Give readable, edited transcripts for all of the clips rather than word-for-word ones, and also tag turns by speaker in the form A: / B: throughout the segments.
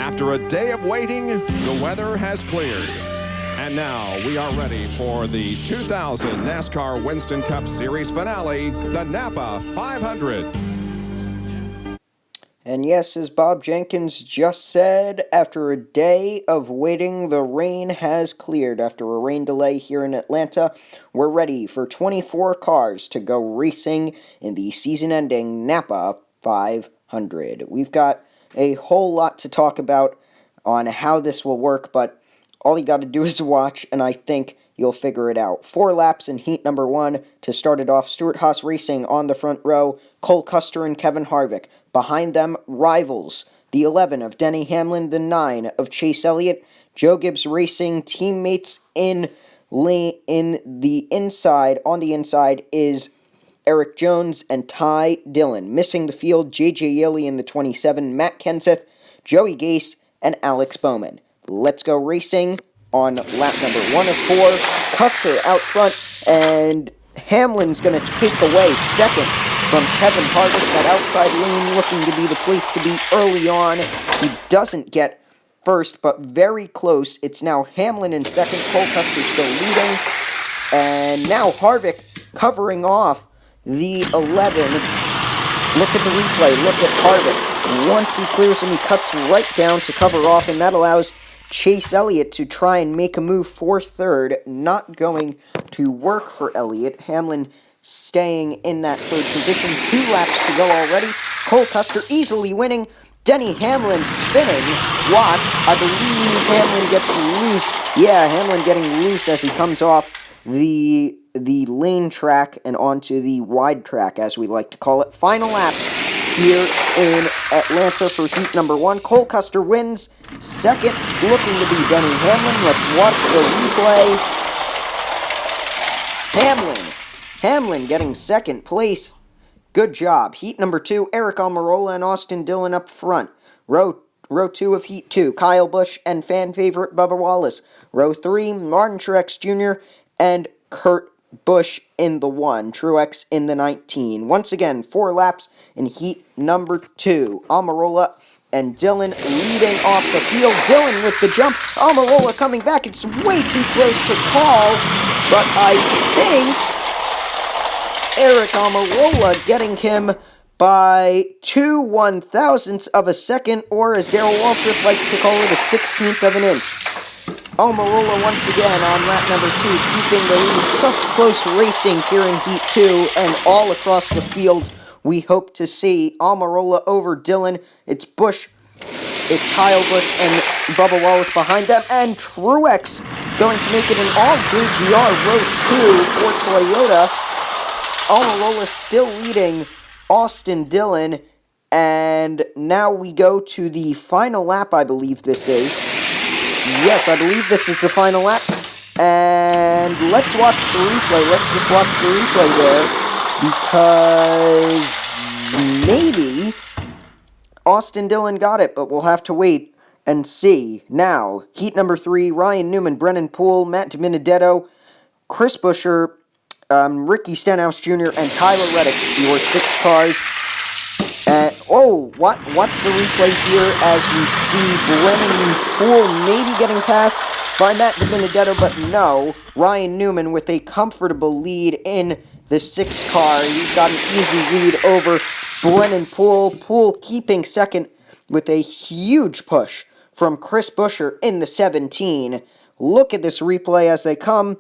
A: After a day of waiting, the weather has cleared. And now we are ready for the 2000 NASCAR Winston Cup Series finale, the NAPA 500.
B: And yes, as Bob Jenkins just said, after a day of waiting, the rain has cleared. After a rain delay here in Atlanta, we're ready for 24 cars to go racing in the season-ending NAPA 500. We've got a whole lot to talk about on how this will work, but all you got to do is watch, and I think you'll figure it out. 4 laps in heat number 1 to start it off. Stewart-Haas Racing on the front row, Cole Custer and Kevin Harvick. Behind them, rivals, the 11 of Denny Hamlin, the 9 of Chase Elliott. Joe Gibbs Racing teammates on the inside is Eric Jones and Ty Dillon. Missing the field, J.J. Yeley in the 27, Matt Kenseth, Joey Gase, and Alex Bowman. Let's go racing on lap number 1 of 4. Custer out front, and Hamlin's going to take away second from Kevin Harvick. That outside lane looking to be the place to be early on. He doesn't get first, but very close. It's now Hamlin in second. Cole Custer still leading. And now Harvick covering off the 11. Look at the replay. Look at Harvick. Once he clears him, he cuts right down to cover off, and that allows Chase Elliott to try and make a move for third. Not going to work for Elliott. Hamlin staying in that third position. 2 laps to go already. Cole Custer easily winning. Denny Hamlin spinning. Watch. I believe Hamlin gets loose. Yeah, Hamlin getting loose as he comes off the lane track and onto the wide track, as we like to call it. Final lap here in Atlanta for heat number 1. Cole Custer wins. Second, looking to be Denny Hamlin. Let's watch the replay. Hamlin getting second place. Good job. Heat number 2, Eric Almirola and Austin Dillon up front. Row 2 of Heat 2, Kyle Busch and fan favorite Bubba Wallace. Row 3, Martin Truex Jr. and Kurt Busch in the 1, Truex in the 19. Once again, 4 laps in Heat number 2. Almirola and Dillon leading off the field. Dillon with the jump. Almirola coming back. It's way too close to call, but I think Eric Almirola getting him by 2 1/1000ths of a second, or as Darrell Waltrip likes to call it, a 16th of an inch. Almirola once again on lap number 2, keeping the lead. Such close racing here in Heat 2 and all across the field. We hope to see Almirola over Dillon. It's Busch, it's Kyle Busch and Bubba Wallace behind them, and Truex going to make it an all JGR row 2 for Toyota. Almirola still leading Austin Dillon, and now we go to the final lap, I believe this is. Yes, I believe this is the final lap, and let's watch the replay. Let's just watch the replay there, because maybe Austin Dillon got it, but we'll have to wait and see. Now, heat number 3, Ryan Newman, Brennan Poole, Matt DiBenedetto, Chris Buescher, Ricky Stenhouse Jr., and Tyler Reddick, your 6 cars. Watch the replay here as we see Brennan Poole maybe getting passed by Matt DiBenedetto, but no. Ryan Newman with a comfortable lead in the 6 car. He's got an easy lead over Brennan Poole. Poole keeping second with a huge push from Chris Buescher in the 17. Look at this replay as they come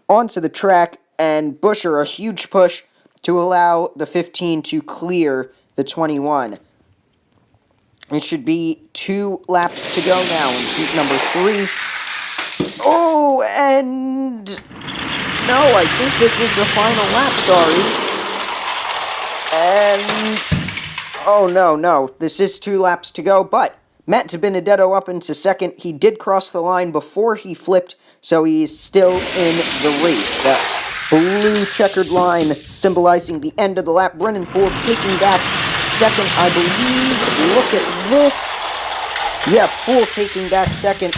B: onto the track, and Buescher a huge push to allow the 15 to clear the 21. It should be 2 laps to go now in heat number 3. Oh, and no, I think this is the final lap, sorry. And oh no, this is 2 laps to go, but Matt DiBenedetto up into second. He did cross the line before he flipped, so he's still in the race. That blue checkered line symbolizing the end of the lap. Brennan Poole taking back second, I believe. Look at this. Yeah, Poole taking back second.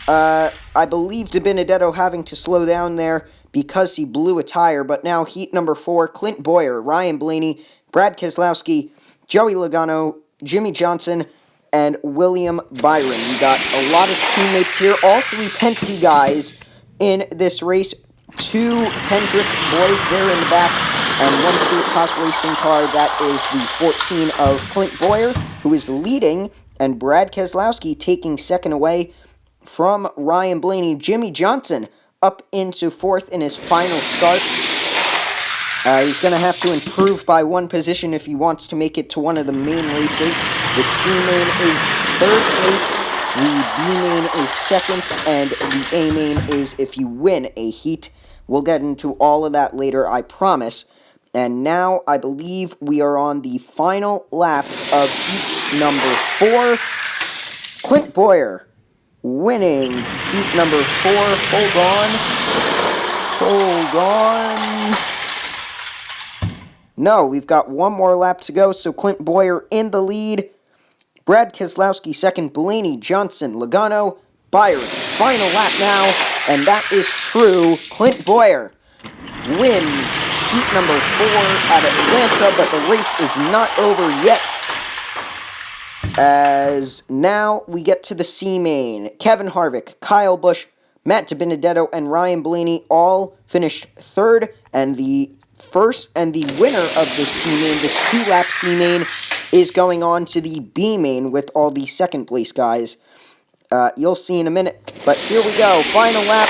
B: I believe DiBenedetto having to slow down there because he blew a tire. But now heat number 4, Clint Boyer, Ryan Blaney, Brad Keselowski, Joey Logano, Jimmy Johnson, and William Byron. We got a lot of teammates here, all three Penske guys in this race. Two Hendrick boys there in the back, and one Stuart Haas racing car. That is the 14 of Clint Boyer, who is leading, and Brad Keselowski taking second away from Ryan Blaney. Jimmy Johnson up into fourth in his final start. He's going to have to improve by one position if he wants to make it to one of the main races. The C-Main is third place, the B-Main is second, and the A-Main is if you win a heat. We'll get into all of that later, I promise. And now, I believe we are on the final lap of heat number 4. Clint Boyer winning heat number 4. Hold on. No, we've got one more lap to go, so Clint Boyer in the lead. Brad Keselowski second, Blaney, Johnson, Logano, Byron. Final lap now, and that is true. Clint Boyer wins heat number 4 at Atlanta, but the race is not over yet. As now we get to the C-Main. Kevin Harvick, Kyle Busch, Matt DiBenedetto, and Ryan Blaney all finished third, and the winner of the C-Main, this 2-lap C-Main, is going on to the B-Main with all the second place guys. You'll see in a minute, but here we go. Final lap.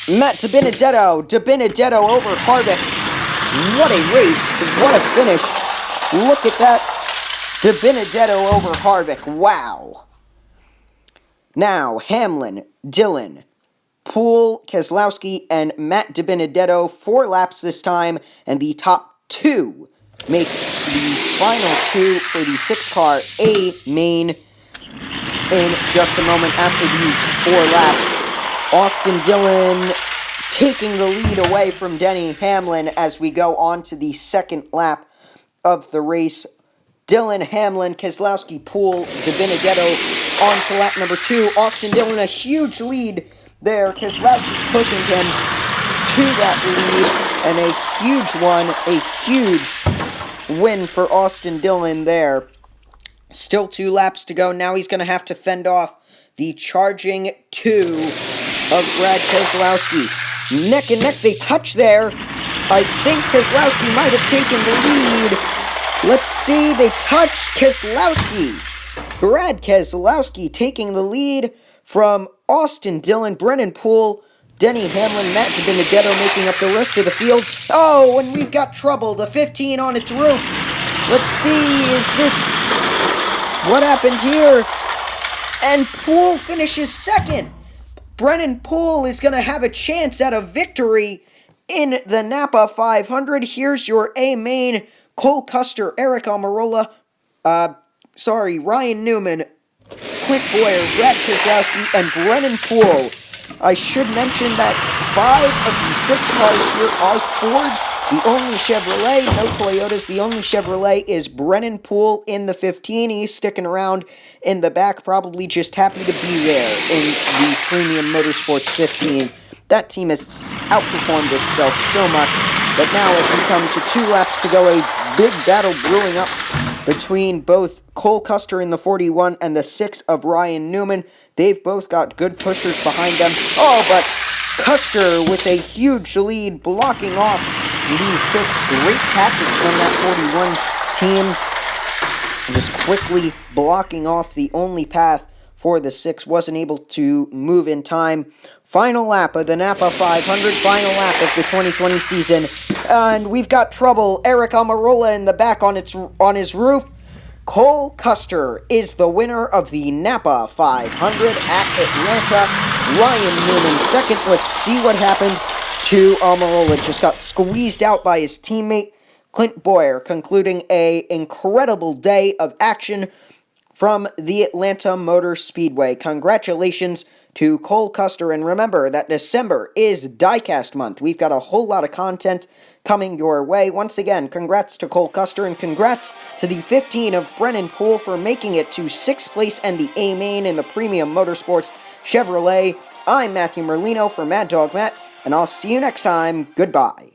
B: Matt DiBenedetto over Harvick. What a race. What a finish. Look at that. DiBenedetto over Harvick. Wow. Now, Hamlin, Dillon, Poole, Keselowski, and Matt DiBenedetto. 4 laps this time, and the top 2 make the final 2 for the 6-car A-Main in just a moment after these 4 laps. Austin Dillon taking the lead away from Denny Hamlin as we go on to the second lap of the race. Dillon, Hamlin, Keselowski, Poole, DiBenedetto on to lap number 2. Austin Dillon a huge lead there. Keselowski pushing him to that lead, and a huge one, a huge win for Austin Dillon there. Still 2 laps to go. Now he's going to have to fend off the charging 2 of Brad Keselowski. Neck and neck, they touch there. I think Keselowski might have taken the lead. Let's see, they touch. Keselowski. Brad Keselowski taking the lead from Austin Dillon, Brennan Poole, Denny Hamlin, Matt DiBenedetto making up the rest of the field. Oh, and we've got trouble. The 15 on its roof. Let's see, is this... what happened here? And Poole finishes second. Brennan Poole is going to have a chance at a victory in the NAPA 500. Here's your A-Main. Cole Custer, Eric Almirola, Ryan Newman, Clint Boyer, Brad Keselowski, and Brennan Poole. I should mention that 5 of the 6 cars here are Fords. The only Chevrolet, no Toyotas. The only Chevrolet is Brennan Poole in the 15. He's sticking around in the back, probably just happy to be there in the Premium Motorsports 15. That team has outperformed itself so much that now as we come to 2 laps to go, a big battle brewing up between both Cole Custer in the 41 and the 6 of Ryan Newman. They've both got good pushers behind them. Oh, but Custer with a huge lead, blocking off these 6. Great tactics from that 41 team. Just quickly blocking off the only path for the 6. Wasn't able to move in time. Final lap of the NAPA 500. Final lap of the 2020 season. And we've got trouble. Eric Almirola in the back on his roof. Cole Custer is the winner of the NAPA 500 at Atlanta. Ryan Newman second. Let's see what happened to Almirola. Just got squeezed out by his teammate Clint Boyer, concluding an incredible day of action from the Atlanta Motor Speedway. Congratulations to Cole Custer, and remember that December is Diecast month. We've got a whole lot of content coming your way. Once again, congrats to Cole Custer, and congrats to the 15 of Brennan Poole for making it to 6th place and the A-Main in the Premium Motorsports Chevrolet. I'm Matthew Merlino for Mad Dog Matt, and I'll see you next time. Goodbye.